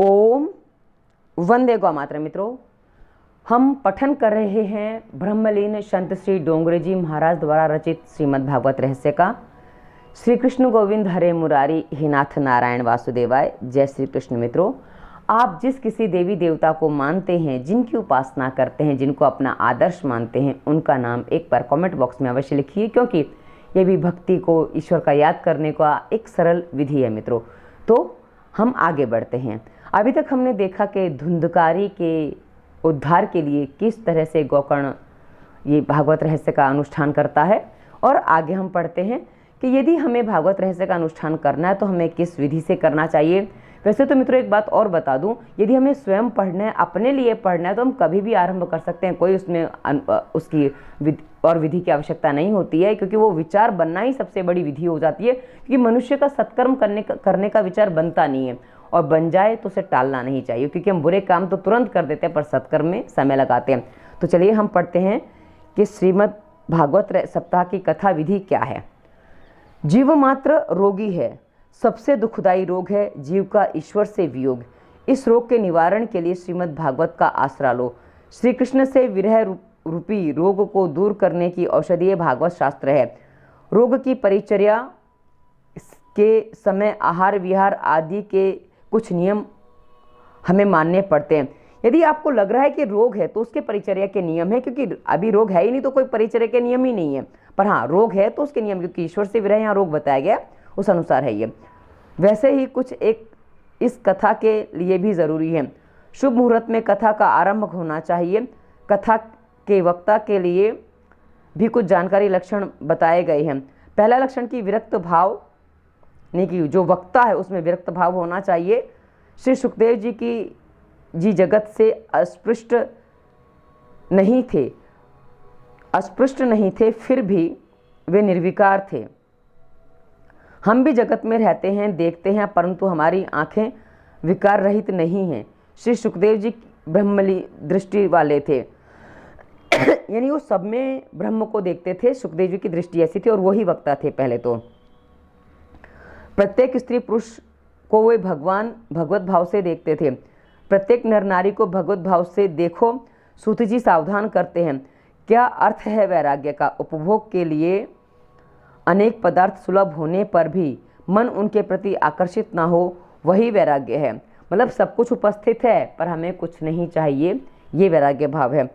ओम वंदे गौ मातरम। मित्रों, हम पठन कर रहे हैं ब्रह्मलीन संत श्री डोंगरे जी महाराज द्वारा रचित श्रीमद् भागवत रहस्य का। श्री कृष्ण गोविंद हरे मुरारी हे नाथ नारायण वासुदेवाय। जय श्री कृष्ण। मित्रों, आप जिस किसी देवी देवता को मानते हैं, जिनकी उपासना करते हैं, जिनको अपना आदर्श मानते हैं, उनका नाम एक बार कमेंट बॉक्स में अवश्य लिखिए, क्योंकि ये भी भक्ति को, ईश्वर का याद करने का एक सरल विधि है। मित्रों, तो हम आगे बढ़ते हैं। अभी तक हमने देखा कि धुंधकारी के उद्धार के लिए किस तरह से गोकर्ण ये भागवत रहस्य का अनुष्ठान करता है, और आगे हम पढ़ते हैं कि यदि हमें भागवत रहस्य का अनुष्ठान करना है तो हमें किस विधि से करना चाहिए। वैसे तो मित्रों, एक बात और बता दूं, यदि हमें स्वयं पढ़ना है, अपने लिए पढ़ना है, तो हम कभी भी आरंभ कर सकते हैं। कोई उसमें उसकी विधि की आवश्यकता नहीं होती है, क्योंकि वो विचार बनना ही सबसे बड़ी विधि हो जाती है। क्योंकि मनुष्य का सत्कर्म करने का विचार बनता नहीं है, और बन जाए तो उसे टालना नहीं चाहिए, क्योंकि हम बुरे काम तो तुरंत कर देते हैं पर सत्कर्म में समय लगाते हैं। तो चलिए हम पढ़ते हैं कि श्रीमद् भागवत सप्ताह की कथा विधि क्या है। जीव मात्र रोगी है, सबसे दुखदायी रोग है जीव का ईश्वर से वियोग। इस रोग के निवारण के लिए श्रीमद् भागवत का आसरा लो। श्री कृष्ण से विरह रूपी रोग को दूर करने की औषधीय भागवत शास्त्र है। रोग की परिचर्या के समय आहार विहार आदि के कुछ नियम हमें मानने पड़ते हैं। यदि आपको लग रहा है कि रोग है तो उसके परिचर्या के नियम है, क्योंकि अभी रोग है ही नहीं तो कोई परिचर्या के नियम ही नहीं है। पर हाँ, रोग है तो उसके नियम, क्योंकि ईश्वर से विरह यहाँ रोग बताया गया, उस अनुसार है ये। वैसे ही कुछ एक इस कथा के लिए भी ज़रूरी है। शुभ मुहूर्त में कथा का आरंभ होना चाहिए। कथा के वक्ता के लिए भी कुछ जानकारी लक्षण बताए गए हैं। पहला लक्षण की विरक्त भाव, नहीं कि जो वक्ता है उसमें विरक्त भाव होना चाहिए। श्री सुखदेव जी जगत से अस्पृष्ट नहीं थे, फिर भी वे निर्विकार थे। हम भी जगत में रहते हैं, देखते हैं, परंतु हमारी आंखें विकार रहित नहीं हैं। श्री सुखदेव जी ब्रह्मली दृष्टि वाले थे, यानी वो सब में ब्रह्म को देखते थे। सुखदेव जी की दृष्टि ऐसी थी, और वही वक्ता थे। पहले तो प्रत्येक स्त्री पुरुष को वे भगवत भाव से देखते थे। प्रत्येक नर नारी को भगवत भाव से देखो। सूत जी सावधान करते हैं, क्या अर्थ है वैराग्य का। उपभोग के लिए अनेक पदार्थ सुलभ होने पर भी मन उनके प्रति आकर्षित ना हो, वही वैराग्य है। मतलब सब कुछ उपस्थित है पर हमें कुछ नहीं चाहिए, ये वैराग्य भाव है।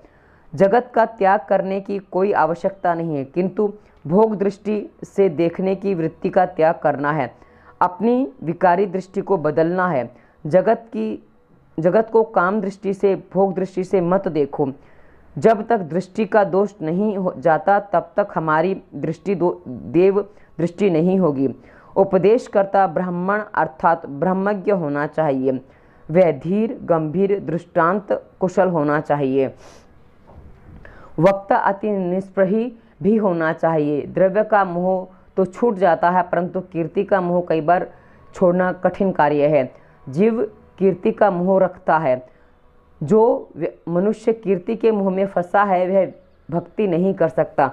जगत का त्याग करने की कोई आवश्यकता नहीं है, किंतु भोग दृष्टि से देखने की वृत्ति का त्याग करना है। अपनी विकारी दृष्टि को बदलना है। जगत को काम दृष्टि से, भोग दृष्टि से मत देखो। जब तक दृष्टि का दोष नहीं हो जाता तब तक हमारी दृष्टि देव दृष्टि नहीं होगी। उपदेशकर्ता ब्राह्मण अर्थात ब्रह्मज्ञ होना चाहिए। वह धीर, गंभीर, दृष्टांत कुशल होना चाहिए। वक्ता अति निष्प्रही भी होना चाहिए। द्रव्य का मोह तो छूट जाता है, परंतु कीर्ति का मोह कई बार छोड़ना कठिन कार्य है। जीव कीर्ति का मोह रखता है। जो मनुष्य कीर्ति के मोह में फंसा है वह भक्ति नहीं कर सकता।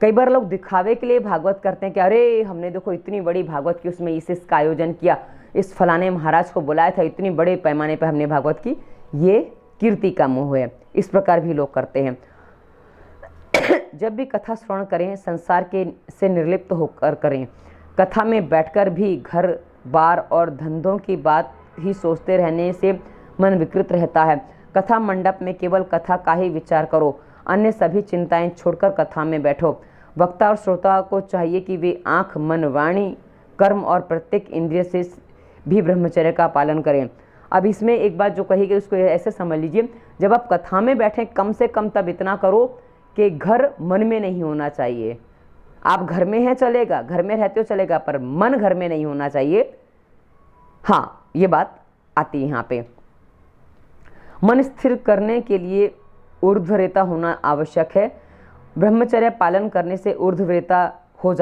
कई बार लोग दिखावे के लिए भागवत करते हैं कि अरे हमने देखो इतनी बड़ी भागवत की, उसमें इसका आयोजन किया, इस फलाने महाराज को बुलाया था, इतनी बड़े पैमाने पर हमने भागवत की। ये कीर्ति का मोह है। इस प्रकार भी लोग करते हैं। जब भी कथा श्रवण करें, संसार के से निर्लिप्त होकर करें। कथा में बैठकर भी घर बार और धंधों की बात ही सोचते रहने से मन विकृत रहता है। कथा मंडप में केवल कथा का ही विचार करो, अन्य सभी चिंताएं छोड़कर कथा में बैठो। वक्ता और श्रोता को चाहिए कि वे आँख, मन, वाणी, कर्म और प्रत्येक इंद्रिय से भी ब्रह्मचर्य का पालन करें। अब इसमें एक बात जो कही गई उसको ऐसे समझ लीजिए, जब आप कथा में बैठें कम से कम तब इतना करो कि घर मन में नहीं होना चाहिए। आप घर में हैं चलेगा, घर में रहते हो चलेगा, पर मन घर में नहीं होना चाहिए। हाँ, ये बात आती है यहाँ पे। मन स्थिर करने के लिए ऊर्ध्वरेता होना आवश्यक है। ब्रह्मचर्य पालन करने से ऊर्ध्वरेता हो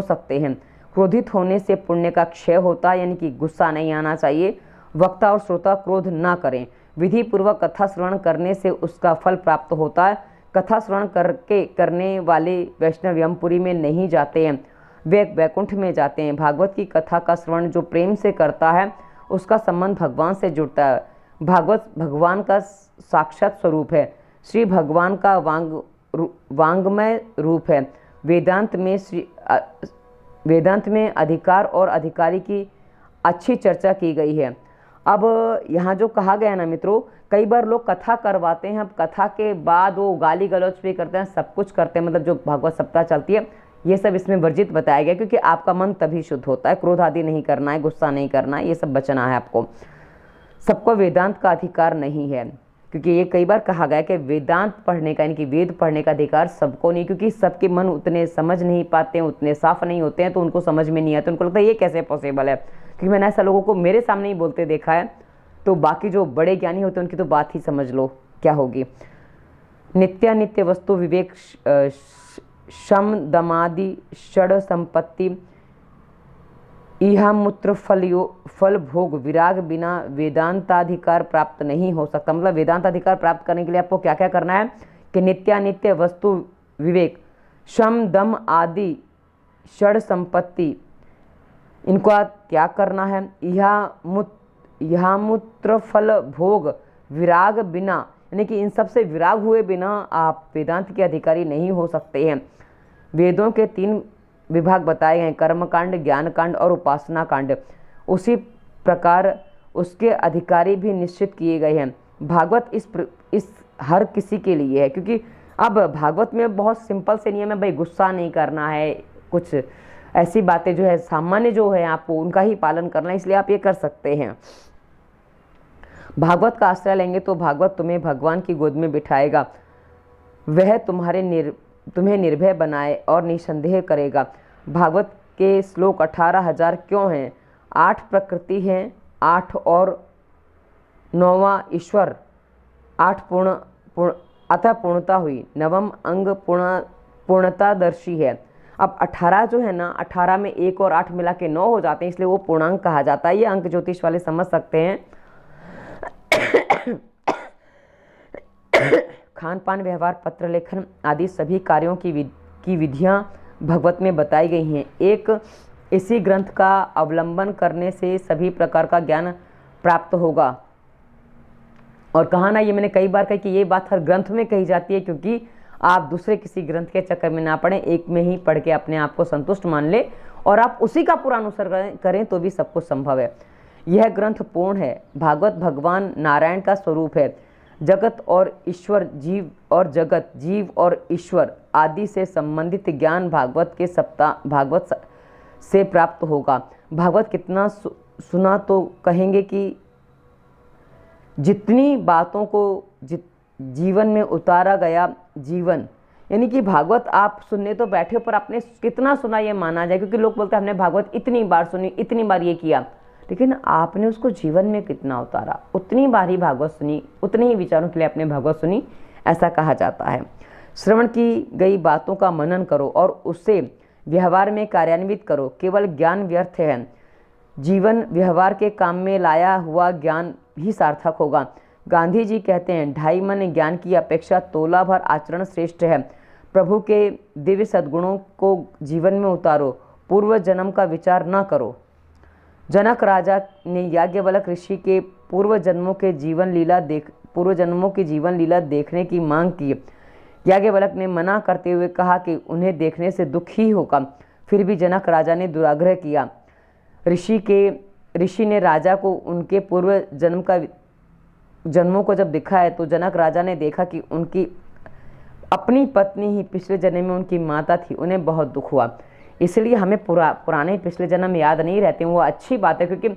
सकते हैं। क्रोधित होने से पुण्य का क्षय होता है, यानी कि गुस्सा नहीं आना चाहिए। वक्ता और श्रोता क्रोध ना करें। विधि पूर्वक कथा श्रवण करने से उसका फल प्राप्त होता है। कथा श्रवण करने वाले वैष्णव यमपुरी में नहीं जाते हैं, वे वैकुंठ में जाते हैं। भागवत की कथा का श्रवण जो प्रेम से करता है उसका संबंध भगवान से जुड़ता है। भागवत भगवान का साक्षात स्वरूप है। श्री भगवान का वांगमय रूप है। वेदांत में अधिकार और अधिकारी की अच्छी चर्चा की गई है। अब यहाँ जो कहा गया ना मित्रों, कई बार लोग कथा करवाते हैं, अब कथा के बाद वो गाली गलौज भी करते हैं, सब कुछ करते हैं, मतलब जो भागवत सप्ताह चलती है ये सब इसमें वर्जित बताया गया, क्योंकि आपका मन तभी शुद्ध होता है। क्रोध आदि नहीं करना है, गुस्सा नहीं करना है, ये सब बचना है आपको। सबको वेदांत का अधिकार नहीं है, क्योंकि ये कई बार कहा गया कि वेदांत पढ़ने का, यानी कि वेद पढ़ने का अधिकार सबको नहीं, क्योंकि सबके मन उतने समझ नहीं पाते हैं, उतने साफ नहीं होते हैं, तो उनको समझ में नहीं आता, उनको लगता है ये कैसे पॉसिबल है। क्योंकि मैंने ऐसा लोगों को मेरे सामने ही बोलते देखा है, तो बाकी जो बड़े ज्ञानी होते हैं उनकी तो बात ही समझ लो क्या होगी। नित्यानित्य वस्तु विवेक शम दमादि षड संपत्ति इहा मूत्र फल भोग विराग बिना वेदांताधिकार प्राप्त नहीं हो सकता। मतलब वेदांताधिकार प्राप्त करने के लिए आपको क्या क्या करना है कि नित्यानित्य वस्तु विवेक, शम दम आदि षड संपत्ति, इनको त्याग करना है। यह मूत्र फल भोग विराग बिना, यानी कि इन सब से विराग हुए बिना आप वेदांत के अधिकारी नहीं हो सकते हैं। वेदों के 3 विभाग बताए गए, कर्मकांड, ज्ञान कांड और उपासना कांड। उसी प्रकार उसके अधिकारी भी निश्चित किए गए हैं। भागवत इस हर किसी के लिए है, क्योंकि अब भागवत में बहुत सिंपल से नियम है भाई, गुस्सा नहीं करना है, कुछ ऐसी बातें जो है सामान्य जो है आपको उनका ही पालन करना है, इसलिए आप ये कर सकते हैं। भागवत का आश्रय लेंगे तो भागवत तुम्हें भगवान की गोद में बिठाएगा, वह तुम्हें निर्भय बनाए और निसंदेह करेगा। भागवत के श्लोक 18,000 क्यों हैं? 8 प्रकृति हैं, 8 और 9वां ईश्वर, 8 अतः पूर्णता हुई, 9वां अंग पूर्णतादर्शी है। अब 18 जो है ना, 18 में 1 और 8 मिला के 9 हो जाते हैं, इसलिए वो पूर्णांक कहा जाता है। ये अंक ज्योतिष वाले समझ सकते हैं। खान पान, व्यवहार, पत्र लेखन आदि सभी कार्यों की विधियां भगवत में बताई गई हैं। एक इसी ग्रंथ का अवलंबन करने से सभी प्रकार का ज्ञान प्राप्त होगा। और कहा ना, ये मैंने कई बार कही कि ये बात हर ग्रंथ में कही जाती है, क्योंकि आप दूसरे किसी ग्रंथ के चक्कर में ना पड़े, एक में ही पढ़ के अपने आप को संतुष्ट मान ले और आप उसी का पूरा अनुसरण करें तो भी सब कुछ संभव है। यह ग्रंथ पूर्ण है। भागवत भगवान नारायण का स्वरूप है। जगत और ईश्वर, जीव और जगत, जीव और ईश्वर आदि से संबंधित ज्ञान भागवत से प्राप्त होगा। भागवत कितना सुना तो कहेंगे कि जितनी बातों को जीवन में उतारा गया जीवन, यानी कि भागवत आप सुनने तो बैठे पर आपने कितना सुना ये माना जाए, क्योंकि लोग बोलते हैं हमने भागवत इतनी बार सुनी, इतनी बार ये किया, लेकिन आपने उसको जीवन में कितना उतारा, उतनी बार ही भागवत सुनी, उतने ही विचारों के लिए आपने भागवत सुनी, ऐसा कहा जाता है। श्रवण की गई बातों का मनन करो और उसे व्यवहार में कार्यान्वित करो। केवल ज्ञान व्यर्थ है, जीवन व्यवहार के काम में लाया हुआ ज्ञान ही सार्थक होगा। गांधी जी कहते हैं, 2.5 मन ज्ञान की अपेक्षा तोला भर आचरण श्रेष्ठ है। प्रभु के दिव्य सद्गुणों को जीवन में उतारो, पूर्व जन्म का विचार न करो। जनक राजा ने याज्ञवल्क्य ऋषि के पूर्व जन्मों की जीवन लीला देखने की मांग की। याज्ञवल्क्य ने मना करते हुए कहा कि उन्हें देखने से दुख ही होगा। फिर भी जनक राजा ने दुराग्रह किया। ऋषि ने राजा को उनके पूर्व जन्मों को जब दिखाया तो जनक राजा ने देखा कि उनकी अपनी पत्नी ही पिछले जन्म में उनकी माता थी। उन्हें बहुत दुख हुआ। इसलिए हमें पुराने पिछले जन्म याद नहीं रहते, वो अच्छी बात है, क्योंकि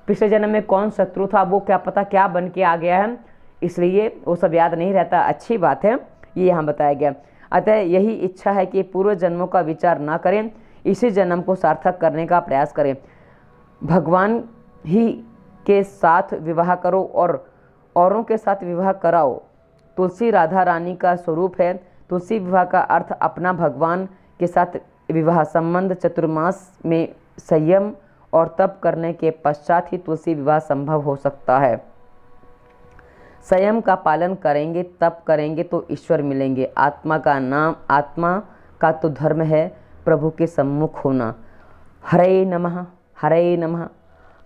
पिछले जन्म में कौन शत्रु था वो क्या पता क्या बन के आ गया है, इसलिए वो सब याद नहीं रहता। अच्छी बात है, ये यहाँ बताया गया। अतः यही इच्छा है कि पूर्व जन्मों का विचार ना करें, इसी जन्म को सार्थक करने का प्रयास करें। भगवान ही के साथ विवाह करो और औरों के साथ विवाह कराओ। तुलसी राधा रानी का स्वरूप है। तुलसी विवाह का अर्थ अपना भगवान के साथ विवाह संबंध। चतुर्मास में संयम और तप करने के पश्चात ही तुलसी विवाह संभव हो सकता है। संयम का पालन करेंगे, तप करेंगे तो ईश्वर मिलेंगे। आत्मा का तो धर्म है प्रभु के सम्मुख होना। हरे नमः, हरे नमः,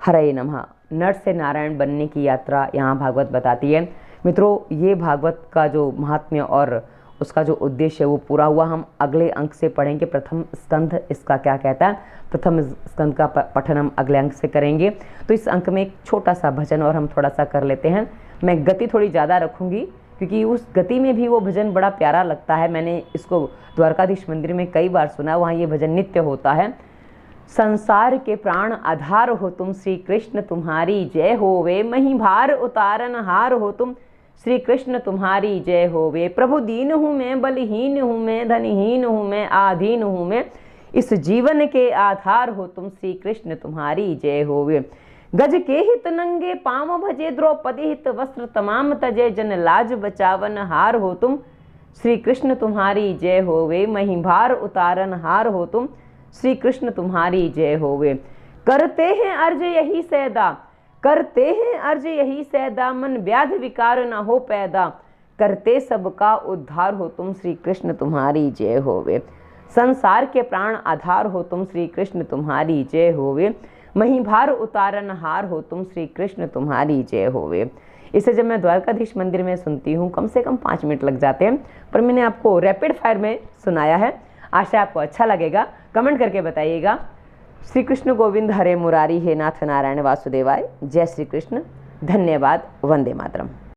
हरे नमः। नर से नारायण बनने की यात्रा यहाँ भागवत बताती है। मित्रों, ये भागवत का जो महात्म्य और उसका जो उद्देश्य है वो पूरा हुआ। हम अगले अंक से पढ़ेंगे। प्रथम स्कंध इसका क्या कहता है, प्रथम स्कंध का पठन हम अगले अंक से करेंगे। तो इस अंक में एक छोटा सा भजन और हम थोड़ा सा कर लेते हैं। मैं गति थोड़ी ज़्यादा रखूँगी क्योंकि उस गति में भी वो भजन बड़ा प्यारा लगता है। मैंने इसको द्वारकाधीश मंदिर में कई बार सुना, वहाँ ये भजन नित्य होता है। संसार के प्राण आधार हो तुम, श्री कृष्ण तुम्हारी जय होवे, मही भार उतारन हार हो तुम, श्री कृष्ण तुम्हारी जय होवे। प्रभु दीन हूँ मैं, बलहीन हूँ मैं, धनहीन हूँ मैं, आधीन हूँ मैं, इस जीवन के आधार हो तुम, श्री कृष्ण तुम्हारी जय होवे। गज के हित नंगे पाँव भजे, द्रौपदी हित वस्त्र तमाम तजे, जन लाज बचावन हार हो तुम, श्री कृष्ण तुम्हारी जय होवे। मही भार उतारन हार हो तुम, श्री कृष्ण तुम्हारी जय होवे। करते हैं अर्ज यही सैदा, करते हैं अर्ज यही सैदा, मन व्याध विकार न हो पैदा, करते सबका उद्धार हो तुम, श्री कृष्ण तुम्हारी जय होवे। संसार के प्राण आधार हो तुम, श्री कृष्ण तुम्हारी जय होवे, मही भार उतारन हार हो तुम, श्री कृष्ण तुम्हारी जय होवे। इसे जब मैं द्वारकाधीश मंदिर में सुनती हूँ कम से कम 5 मिनट लग जाते हैं, पर मैंने आपको रैपिड फायर में सुनाया है। आशा आपको अच्छा लगेगा। कमेंट करके बताइएगा। श्री कृष्ण गोविंद हरे मुरारी, हे नाथ नारायण वासुदेवाय। जय श्री कृष्ण। धन्यवाद। वंदे मातरम।